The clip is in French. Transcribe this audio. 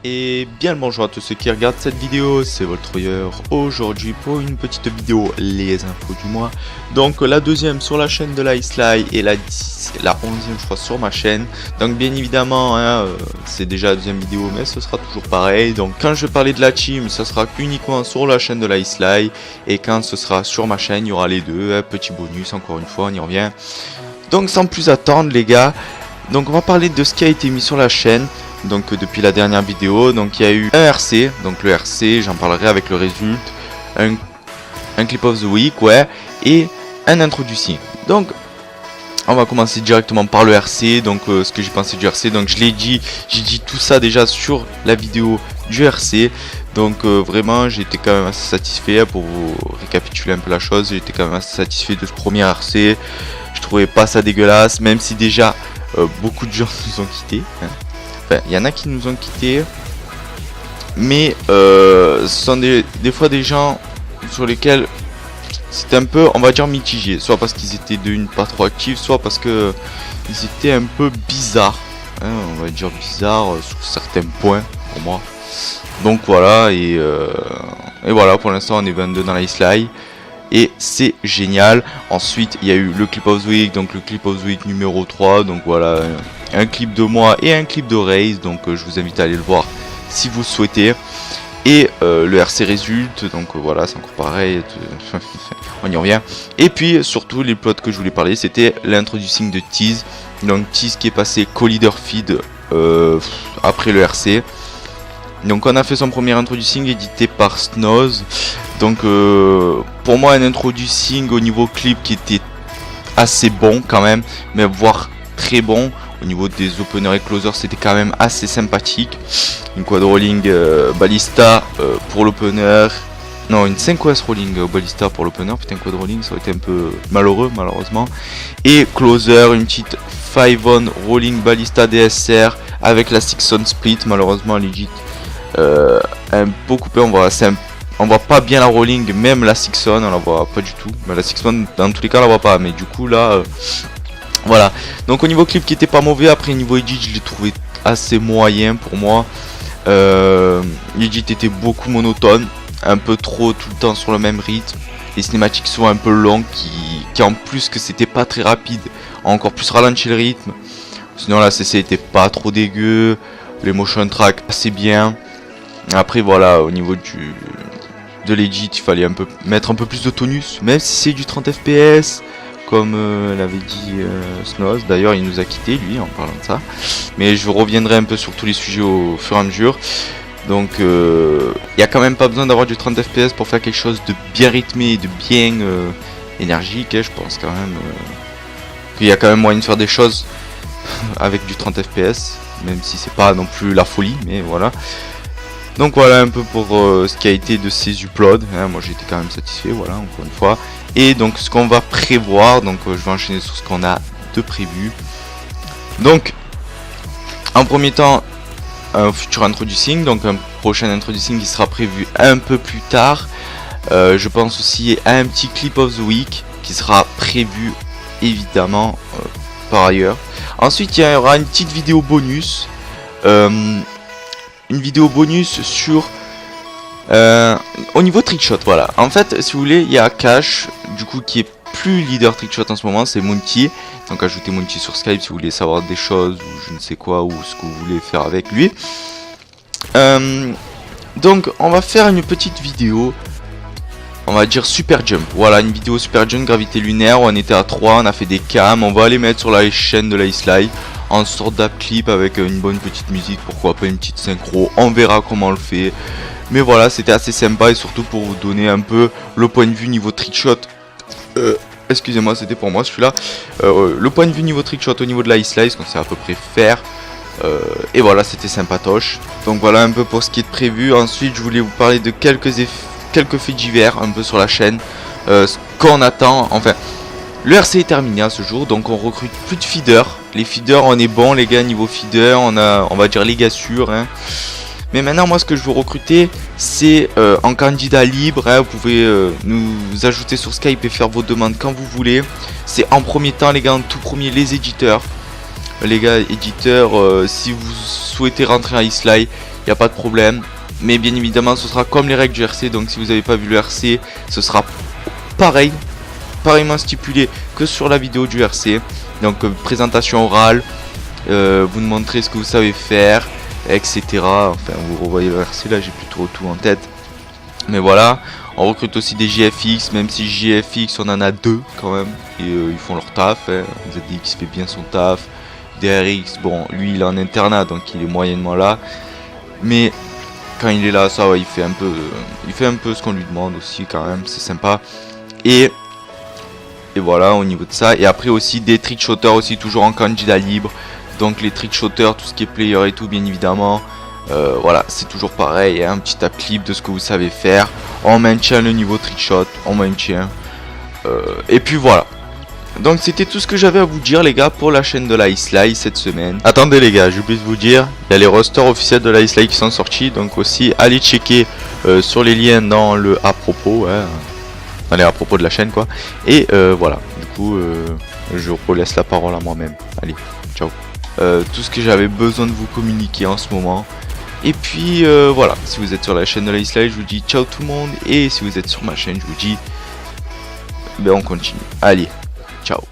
Et bien le bonjour à tous ceux qui regardent cette vidéo, c'est Voltroyer aujourd'hui pour une petite vidéo, les infos du mois. Donc la deuxième sur la chaîne de la Islay et la 11e je crois sur ma chaîne. Donc bien évidemment c'est déjà la deuxième vidéo mais ce sera toujours pareil. Donc quand je vais parler de la team, ça sera uniquement sur la chaîne de la Islay. Et quand ce sera sur ma chaîne, il y aura les deux, petit bonus encore une fois, on y revient. Donc sans plus attendre les gars, donc on va parler de ce qui a été mis sur la chaîne. Donc depuis la dernière vidéo, donc il y a eu un RC, donc le RC j'en parlerai avec le résultat, un clip of the week, ouais, et un introducing. Donc on va commencer directement par le RC, donc ce que j'ai pensé du RC, donc je l'ai dit, j'ai dit tout ça déjà sur la vidéo du RC. Donc vraiment j'étais quand même assez satisfait, pour vous récapituler un peu la chose, j'étais quand même assez satisfait de ce premier RC. Je trouvais pas ça dégueulasse, même si déjà beaucoup de gens nous ont quittés, hein. Enfin, il y en a qui nous ont quittés, mais ce sont des fois des gens sur lesquels c'était un peu, on va dire, mitigé. Soit parce qu'ils étaient pas trop actifs, soit parce que ils étaient un peu bizarres, hein, on va dire bizarres sur certains points pour moi. Donc voilà, et voilà, pour l'instant on est 22 dans la Islay. Et c'est génial. Ensuite il y a eu le clip of the week, donc le clip of the week numéro 3. Donc voilà, un clip de moi et un clip de Raze. Donc je vous invite à aller le voir si vous le souhaitez. Et le RC résulte. Donc voilà, c'est encore pareil. On y revient. Et puis surtout les plots que je voulais parler, c'était l'introducing de Tease. Donc Tease qui est passé co-leader feed après le RC. Donc on a fait son premier introducing édité par Snoz. Donc pour moi un introducing au niveau clip qui était assez bon quand même, mais voire très bon. Au niveau des openers et closers c'était quand même assez sympathique. Une quad rolling ballista pour l'opener. Non, une 5OS rolling ballista pour l'opener. Putain, quad rolling ça aurait été un peu malheureux malheureusement. Et closer, une petite 5-on rolling ballista DSR avec la 6-on split. Malheureusement legit un peu coupé, on voit pas bien la rolling, même la 6-on on la voit pas du tout, mais la 6-on dans tous les cas on la voit pas, mais du coup là voilà. Donc au niveau clip qui était pas mauvais, après niveau edit je l'ai trouvé assez moyen pour moi. L'edit était beaucoup monotone, un peu trop tout le temps sur le même rythme, les cinématiques sont un peu longues qui en plus que c'était pas très rapide ont encore plus ralenti le rythme. Sinon la CC était pas trop dégueu, les motion tracks assez bien. Après voilà, au niveau de l'edit il fallait mettre un peu plus de tonus, même si c'est du 30 fps comme l'avait dit Snoz. D'ailleurs il nous a quitté lui en parlant de ça, mais je reviendrai un peu sur tous les sujets au fur et à mesure. Donc il n'y a quand même pas besoin d'avoir du 30 fps pour faire quelque chose de bien rythmé et de bien énergique, hein. Je pense quand même qu'il y a quand même moyen de faire des choses avec du 30 fps, même si c'est pas non plus la folie, mais voilà. Donc voilà un peu pour ce qui a été de ces uploads, hein. Moi j'étais quand même satisfait, voilà, encore une fois. Et donc ce qu'on va prévoir, donc je vais enchaîner sur ce qu'on a de prévu. Donc en premier temps un futur introducing, donc un prochain introducing qui sera prévu un peu plus tard. Je pense aussi à un petit clip of the week qui sera prévu évidemment par ailleurs. Ensuite il y aura une petite vidéo bonus. Une vidéo bonus sur au niveau trickshot, voilà. En fait si vous voulez il y a Cash du coup qui est plus leader trickshot en ce moment, c'est Monty. Donc ajoutez Monty sur Skype si vous voulez savoir des choses ou je ne sais quoi, ou ce que vous voulez faire avec lui. Donc on va faire une petite vidéo, on va dire super jump. Voilà, une vidéo super jump gravité lunaire. On était à 3, on a fait des cams, on va les mettre sur la chaîne de la Islay en sorte d'app clip avec une bonne petite musique, pourquoi pas une petite synchro, on verra comment on le fait. Mais voilà, c'était assez sympa et surtout pour vous donner un peu le point de vue niveau trickshot. Excusez-moi, c'était pour moi celui-là. Le point de vue niveau trickshot au niveau de la Islay, ce qu'on sait à peu près faire. Et voilà, c'était sympatoche. Donc voilà un peu pour ce qui est prévu. Ensuite, je voulais vous parler de quelques faits divers un peu sur la chaîne. Ce qu'on attend, enfin, le RC est terminé à ce jour, donc on recrute plus de feeders. Les feeders, on est bon les gars niveau feeder, on va dire les gars sûrs, hein. Mais maintenant moi ce que je veux recruter c'est en candidat libre, hein. Vous pouvez nous ajouter sur Skype et faire vos demandes quand vous voulez. C'est en premier temps les gars, en tout premier les éditeurs. Les gars éditeurs, si vous souhaitez rentrer à Islay, il n'y a pas de problème. Mais bien évidemment ce sera comme les règles du RC, donc si vous n'avez pas vu le RC, ce sera pareillement stipulé que sur la vidéo du RC. Donc présentation orale, vous nous montrez ce que vous savez faire, etc. Enfin vous revoyez le RC, là j'ai plus trop tout en tête. Mais voilà, on recrute aussi des JFX, même si JFX on en a 2 quand même, et ils font leur taf, hein. ZDX fait bien son taf, DRX, bon lui il est en internat donc il est moyennement là, mais quand il est là, ça ouais, il fait un peu ce qu'on lui demande aussi quand même, c'est sympa. Et voilà au niveau de ça. Et après aussi des trickshotters aussi, toujours en candidat libre. Donc les trickshotters, tout ce qui est player et tout bien évidemment. Voilà, c'est toujours pareil, hein, un petit tap clip de ce que vous savez faire. On maintient le niveau trickshot, on maintient. Et puis voilà. Donc c'était tout ce que j'avais à vous dire les gars pour la chaîne de la iSly cette semaine. Attendez les gars, j'ai oublié de vous dire, il y a les rosters officiels de la iSly qui sont sortis. Donc aussi allez checker sur les liens dans le à propos, hein, dans les à propos de la chaîne quoi. Et voilà, du coup je relaisse la parole à moi-même. Allez, ciao. Tout ce que j'avais besoin de vous communiquer en ce moment. Et puis voilà, si vous êtes sur la chaîne de la iSly, je vous dis ciao tout le monde. Et si vous êtes sur ma chaîne, je vous dis ben on continue. Allez. Ciao.